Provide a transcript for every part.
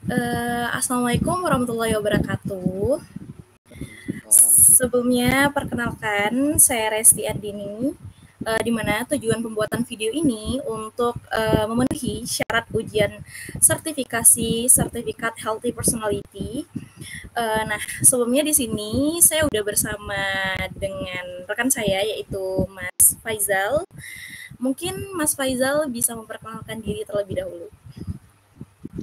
Assalamualaikum warahmatullahi wabarakatuh. Waalaikumsalam. Sebelumnya, perkenalkan saya Resti Ardini, di mana tujuan pembuatan video ini untuk memenuhi syarat ujian sertifikat Healthy Personality. Nah, sebelumnya di sini saya udah bersama dengan rekan saya yaitu Mas Faizal. Mungkin Mas Faizal bisa memperkenalkan diri terlebih dahulu.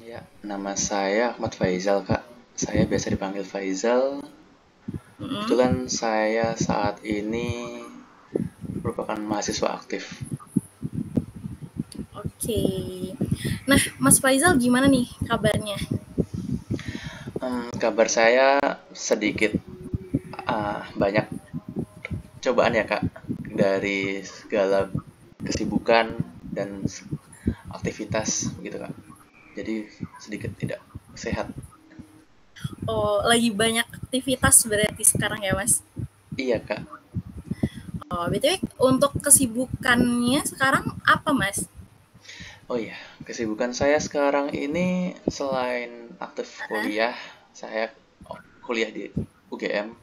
Ya, nama saya Ahmad Faizal, Kak. Saya biasa dipanggil Faizal. Mm-mm. Kebetulan saya saat ini merupakan mahasiswa aktif. Oke. Nah, Mas Faizal gimana nih kabarnya? Kabar saya sedikit banyak cobaan ya, Kak. Dari segala kesibukan dan aktivitas begitu, Kak. Jadi sedikit tidak sehat. Oh, lagi banyak aktivitas berarti sekarang ya, Mas? Iya, Kak. Oh, BTW untuk kesibukannya sekarang apa, Mas? Oh iya, kesibukan saya sekarang ini selain aktif kuliah, saya kuliah di UGM,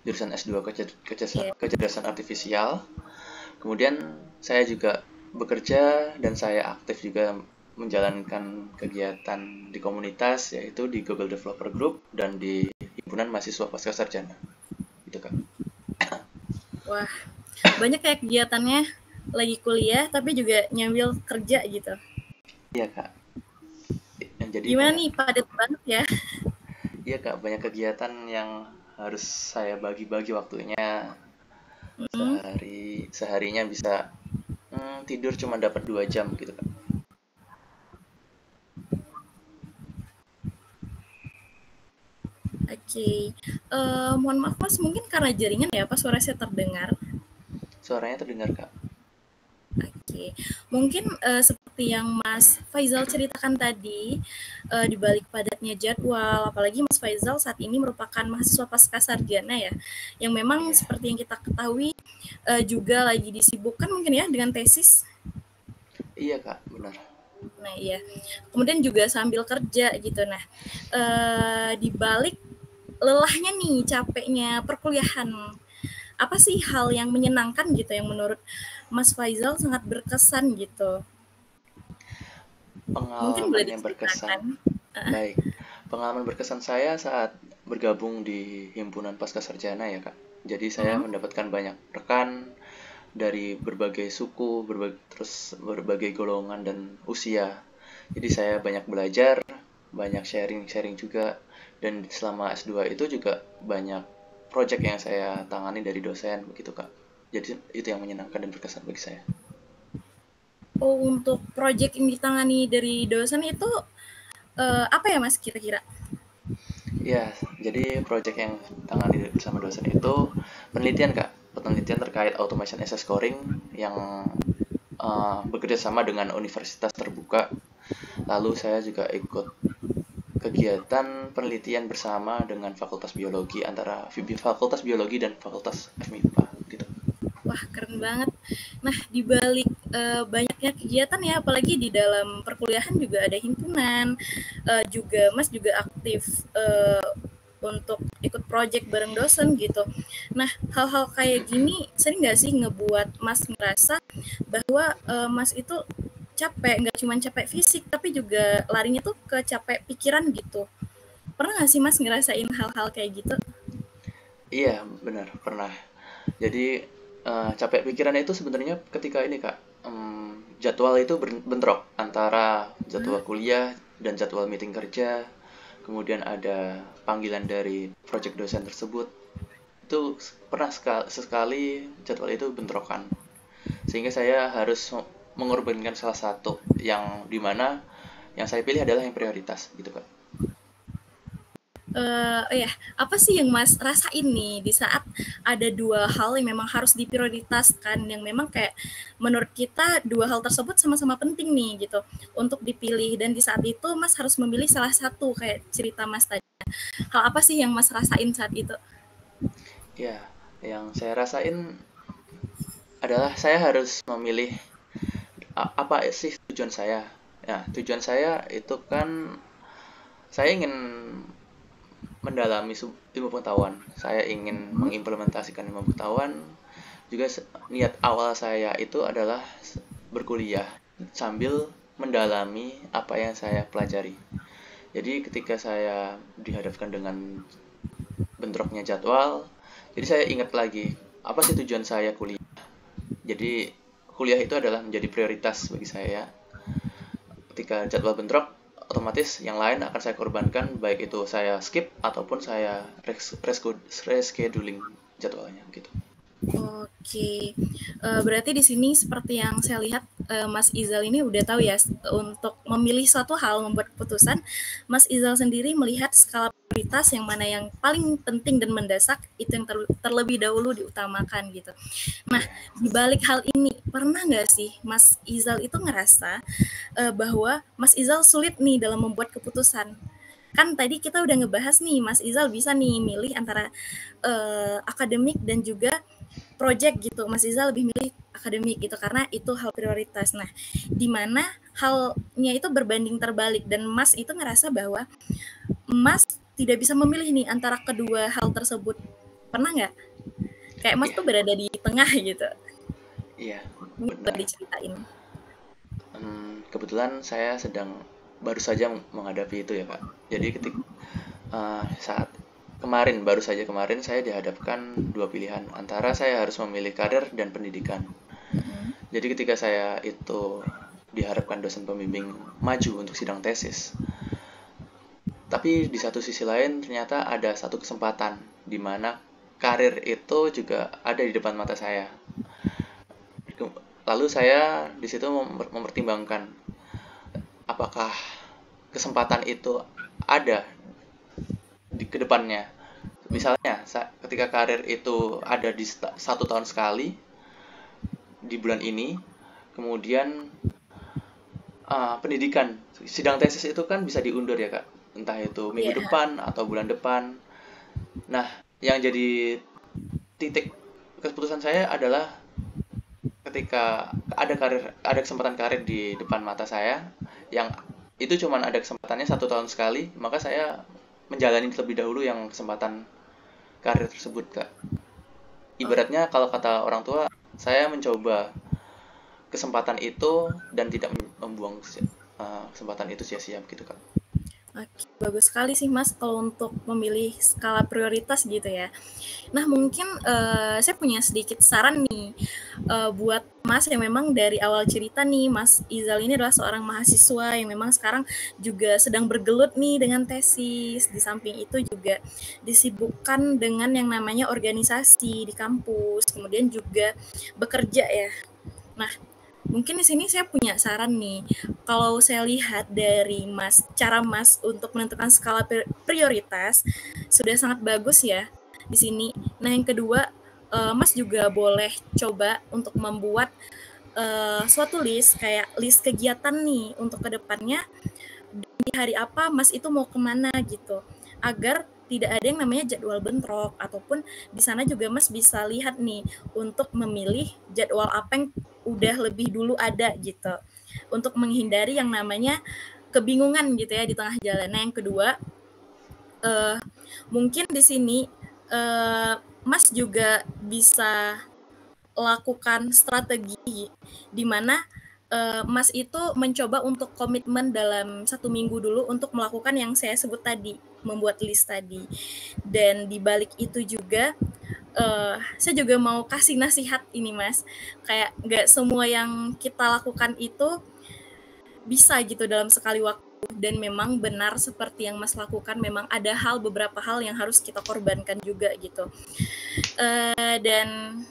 jurusan S2 Iya. Kecerdasan Artifisial. Kemudian saya juga bekerja dan saya aktif juga menjalankan kegiatan di komunitas, yaitu di Google Developer Group dan di Himpunan Mahasiswa Pascasarjana. Gitu, Kak. Wah, banyak kayak kegiatannya lagi kuliah tapi juga nyambil kerja gitu. Iya, Kak. Jadi Gimana banyak, nih, padat banget ya? iya, Kak, banyak kegiatan yang harus saya bagi-bagi waktunya. Hmm, Seharinya bisa tidur cuma dapat 2 jam gitu, Kak. oke. Mohon maaf, Mas, mungkin karena jaringan ya, apa suara saya terdengar? Suaranya terdengar, Kak. Oke, mungkin seperti yang Mas Faizal ceritakan tadi, di balik padatnya jadwal, apalagi Mas Faizal saat ini merupakan mahasiswa pascasarjana ya, yang memang Iya, seperti yang kita ketahui juga lagi disibukkan mungkin ya dengan tesis. iya, Kak, benar. Nah iya, kemudian juga sambil kerja gitu. Nah, di balik lelahnya nih, capeknya perkuliahan, apa sih hal yang menyenangkan gitu yang menurut Mas Faizal sangat berkesan gitu? Mungkin boleh Pengalaman yang berkesan. diceritakan. Baik, pengalaman berkesan saya saat bergabung di Himpunan Pascasarjana ya, Kak. Jadi saya Mhm. mendapatkan banyak rekan dari berbagai suku, terus berbagai golongan dan usia. Jadi saya banyak belajar, banyak sharing-sharing juga, dan selama S2 itu juga banyak project yang saya tangani dari dosen begitu, Kak. Jadi itu yang menyenangkan dan berkesan bagi saya. Oh, untuk proyek yang ditangani dari dosen itu apa ya Mas kira-kira? Ya, jadi project yang tangani sama dosen itu penelitian, Kak. Penelitian terkait automation access scoring yang bekerja sama dengan universitas terbuka. Lalu saya juga ikut kegiatan penelitian bersama dengan Fakultas Biologi antara Fakultas Biologi dan Fakultas FMIPA gitu. Wah, keren banget. Nah, di balik banyaknya kegiatan ya, apalagi di dalam perkuliahan juga ada himpunan, juga Mas juga aktif untuk ikut project bareng dosen gitu. Nah, hal-hal kayak gini sering nggak sih ngebuat Mas ngerasa bahwa Mas itu capek, nggak cuma capek fisik, tapi juga larinya tuh ke capek pikiran gitu. Pernah nggak sih Mas ngerasain hal-hal kayak gitu? Iya, benar, pernah. Jadi capek pikiran itu sebenarnya ketika ini, Kak, jadwal itu bentrok antara jadwal kuliah dan jadwal meeting kerja. Kemudian ada panggilan dari project dosen tersebut. Itu pernah sesekali jadwal itu bentrokan. Sehingga saya harus mengorbankan salah satu yang dimana yang saya pilih adalah yang prioritas gitu, Kak. Oh ya, apa sih yang Mas rasain nih di saat ada dua hal yang memang harus diprioritaskan, yang memang kayak menurut kita dua hal tersebut sama-sama penting nih gitu untuk dipilih, dan di saat itu Mas harus memilih salah satu kayak cerita Mas tadi. Hal apa sih yang Mas rasain saat itu? Ya, yang saya rasain adalah saya harus memilih apa sih tujuan saya. Ya, tujuan saya itu kan saya ingin mendalami ilmu pengetahuan. Saya ingin mengimplementasikan ilmu pengetahuan. Juga niat awal saya itu adalah berkuliah sambil mendalami apa yang saya pelajari. Jadi ketika saya dihadapkan dengan bentroknya jadwal, jadi saya ingat lagi apa sih tujuan saya kuliah. Jadi kuliah itu adalah menjadi prioritas bagi saya. Ketika jadwal bentrok, otomatis yang lain akan saya korbankan, baik itu saya skip ataupun saya rescheduling jadwalnya gitu. Oke, berarti di sini seperti yang saya lihat, Mas Izal ini udah tahu ya, untuk memilih suatu hal, membuat keputusan, Mas Izal sendiri melihat skala prioritas yang mana yang paling penting dan mendesak, itu yang terlebih dahulu diutamakan gitu. Nah, di balik hal ini, pernah nggak sih Mas Izal itu ngerasa bahwa Mas Izal sulit nih dalam membuat keputusan? Kan tadi kita udah ngebahas nih, Mas Izal bisa nih milih antara akademik dan juga project gitu. Mas Izal lebih milih akademik gitu karena itu hal prioritas. Nah, di mana halnya itu berbanding terbalik dan Mas itu ngerasa bahwa Mas tidak bisa memilih nih antara kedua hal tersebut. Pernah nggak? Kayak Mas Iya, tuh berada di tengah gitu. iya, Mungkin bisa benar. diceritain. Kebetulan saya sedang baru saja menghadapi itu ya Kak. Jadi saat baru saja kemarin saya dihadapkan dua pilihan antara saya harus memilih karir dan pendidikan. Jadi ketika saya itu diharapkan dosen pembimbing maju untuk sidang tesis, tapi di satu sisi lain ternyata ada satu kesempatan di mana karir itu juga ada di depan mata saya. Lalu saya di situ mempertimbangkan apakah kesempatan itu ada di kedepannya. Misalnya ketika karir itu ada di 1 tahun sekali di bulan ini, kemudian pendidikan sidang tesis itu kan bisa diundur ya Kak, entah itu minggu Iya. depan atau bulan depan. Nah, yang jadi titik keputusan saya adalah ketika ada kesempatan karir di depan mata saya yang itu cuman ada kesempatannya 1 tahun sekali, maka saya menjalani terlebih dahulu yang kesempatan karir tersebut Kak. Oh, Ibaratnya kalau kata orang tua, saya mencoba kesempatan itu dan tidak membuang kesempatan itu sia-sia gitu Kak. oke, bagus sekali sih Mas kalau untuk memilih skala prioritas gitu ya. Nah mungkin saya punya sedikit saran nih buat Mas yang memang dari awal cerita nih Mas Izal ini adalah seorang mahasiswa yang memang sekarang juga sedang bergelut nih dengan tesis. Di samping itu juga disibukkan dengan yang namanya organisasi di kampus, kemudian juga bekerja ya. Nah, mungkin di sini saya punya saran nih. Kalau saya lihat dari Mas, cara Mas untuk menentukan skala prioritas sudah sangat bagus ya di sini. Nah, yang kedua, Mas juga boleh coba untuk membuat suatu list kayak list kegiatan nih untuk kedepannya di hari apa Mas itu mau kemana gitu, agar tidak ada yang namanya jadwal bentrok, ataupun di sana juga Mas bisa lihat nih untuk memilih jadwal apa yang udah lebih dulu ada gitu, untuk menghindari yang namanya kebingungan gitu ya di tengah jalan. Nah yang kedua, eh, mungkin di sini Mas juga bisa lakukan strategi di mana Mas itu mencoba untuk komitmen dalam 1 minggu dulu untuk melakukan yang saya sebut tadi, membuat list tadi. Dan di balik itu juga saya juga mau kasih nasihat ini Mas, kayak nggak semua yang kita lakukan itu bisa gitu dalam sekali waktu, dan memang benar seperti yang Mas lakukan, memang ada beberapa hal yang harus kita korbankan juga gitu. Dan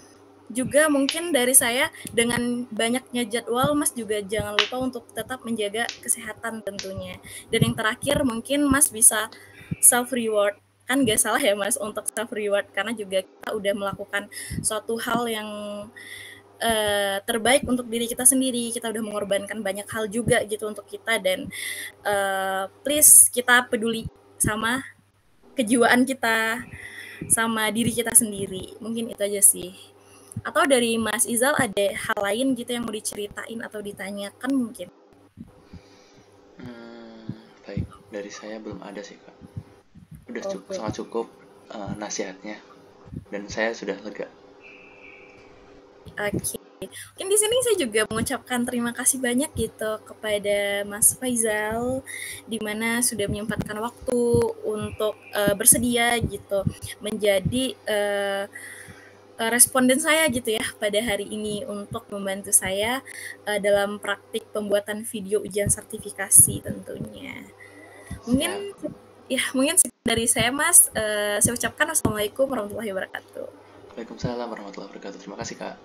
juga mungkin dari saya, dengan banyaknya jadwal Mas juga jangan lupa untuk tetap menjaga kesehatan tentunya. Dan yang terakhir mungkin Mas bisa self reward, kan gak salah ya Mas untuk self reward, karena juga kita udah melakukan suatu hal yang terbaik untuk diri kita sendiri, kita udah mengorbankan banyak hal juga gitu untuk kita, dan please kita peduli sama kejiwaan kita, sama diri kita sendiri. Mungkin itu aja sih. Atau dari Mas Izal ada hal lain gitu yang mau diceritain atau ditanyakan mungkin? Hmm, baik. dari saya belum ada sih Kak. Udah Oh, sangat cukup nasihatnya dan saya sudah lega. oke. Mungkin di sini saya juga mengucapkan terima kasih banyak gitu kepada Mas Faizal, di mana sudah menyempatkan waktu untuk bersedia gitu menjadi responden saya gitu ya pada hari ini untuk membantu saya dalam praktik pembuatan video ujian sertifikasi tentunya. Mungkin Siap. ya mungkin dari saya Mas, saya ucapkan assalamualaikum warahmatullahi wabarakatuh. Waalaikumsalam warahmatullahi wabarakatuh. Terima kasih Kak.